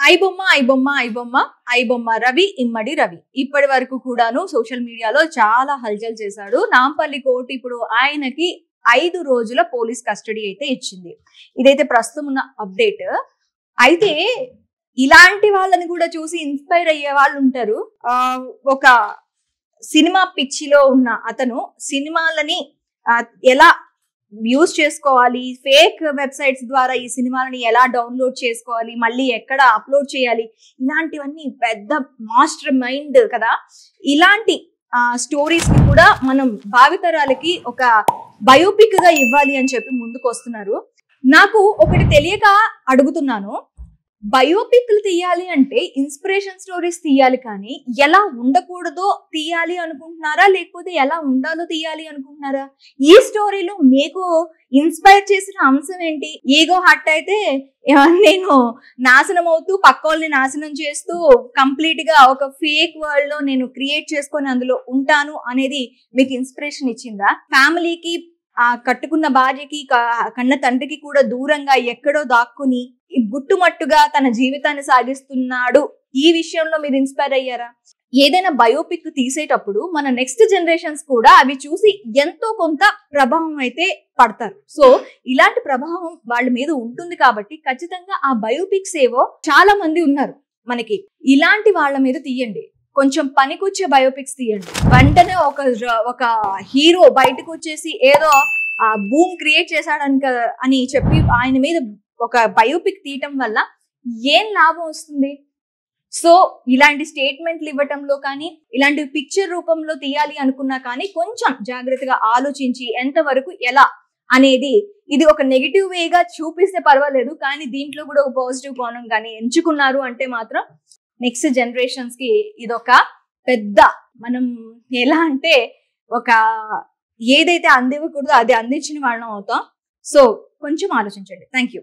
ఐబొమ్మ రవి ఇమ్మడి రవి ఇప్పటి వరకు కూడాను సోషల్ మీడియాలో చాలా హల్చల్ చేశాడు. నాంపల్లి కోర్టు ఇప్పుడు ఆయనకి 5 రోజుల పోలీస్ కస్టడీ అయితే ఇచ్చింది. ఇదైతే ప్రస్తుతం ఉన్న అప్డేట్. అయితే ఇలాంటి వాళ్ళని కూడా చూసి ఇన్స్పైర్ అయ్యే వాళ్ళు ఉంటారు. ఒక సినిమా పిచ్చిలో ఉన్న అతను సినిమాలని ఎలా యూజ్ చేసుకోవాలి, ఫేక్ వెబ్సైట్స్ ద్వారా ఈ సినిమాలని ఎలా డౌన్లోడ్ చేసుకోవాలి, మళ్ళీ ఎక్కడ అప్లోడ్ చేయాలి, ఇలాంటివన్నీ పెద్ద మాస్టర్ మైండ్ కదా. ఇలాంటి స్టోరీస్ ని కూడా మనం భావితరాలకి ఒక బయోపిక్ గా ఇవ్వాలి అని చెప్పి ముందుకు వస్తున్నారు. నాకు ఒకటి తెలియక అడుగుతున్నాను, బయోపిక్లు తీయాలి అంటే ఇన్స్పిరేషన్ స్టోరీస్ తీయాలి, కానీ ఎలా ఉండకూడదో తీయాలి అనుకుంటున్నారా, లేకపోతే ఎలా ఉండాలో తీయాలి అనుకుంటున్నారా? ఈ స్టోరీలో మీకు ఇన్స్పైర్ చేసిన అంశం ఏంటి? ఈగో హట్ అయితే నేను నాశనం అవుతూ పక్కోల్ని నాశనం చేస్తూ కంప్లీట్ గా ఒక ఫేక్ వరల్డ్ లో నేను క్రియేట్ చేసుకొని అందులో ఉంటాను అనేది మీకు ఇన్స్పిరేషన్ ఇచ్చిందా? ఫ్యామిలీకి కట్టుకున్న భార్యకి కన్న తండ్రికి కూడా దూరంగా ఎక్కడో దాక్కుని గుట్టుమట్టుగా తన జీవితాన్ని సాగిస్తున్నాడు, ఈ విషయంలో మీరు ఇన్స్పైర్ అయ్యారా? ఏదైనా బయోపిక్ తీసేటప్పుడు మన నెక్స్ట్ జనరేషన్స్ కూడా అవి చూసి ఎంతో కొంత ప్రభావం అయితే పడతారు. సో ఇలాంటి ప్రభావం వాళ్ళ మీద ఉంటుంది కాబట్టి ఖచ్చితంగా ఆ బయోపిక్స్ ఏవో చాలా మంది ఉన్నారు మనకి, ఇలాంటి వాళ్ళ మీద తీయండి. కొంచెం పనికొచ్చే బయోపిక్స్ తీయండి. వెంటనే ఒక హీరో బయటకు వచ్చేసి ఏదో బూమ్ క్రియేట్ చేశాడని చెప్పి ఆయన మీద ఒక బయోపిక్ తీయటం వల్ల ఏం లాభం వస్తుంది? సో ఇలాంటి స్టేట్మెంట్లు ఇవ్వటంలో కానీ, ఇలాంటి పిక్చర్ రూపంలో తీయాలి అనుకున్నా కానీ కొంచెం జాగ్రత్తగా ఆలోచించి ఎంతవరకు ఎలా అనేది, ఇది ఒక నెగిటివ్ వేగా చూపిస్తే పర్వాలేదు, కానీ దీంట్లో కూడా ఒక పాజిటివ్ కోణం కానీ ఎంచుకున్నారు అంటే మాత్రం నెక్స్ట్ జనరేషన్స్ కి ఇదొక పెద్ద, మనం ఎలా అంటే ఒక ఏదైతే అందివ్వకూడదో అది అందించిన వాళ్ళం అవుతాం. సో కొంచెం ఆలోచించండి. Thank you.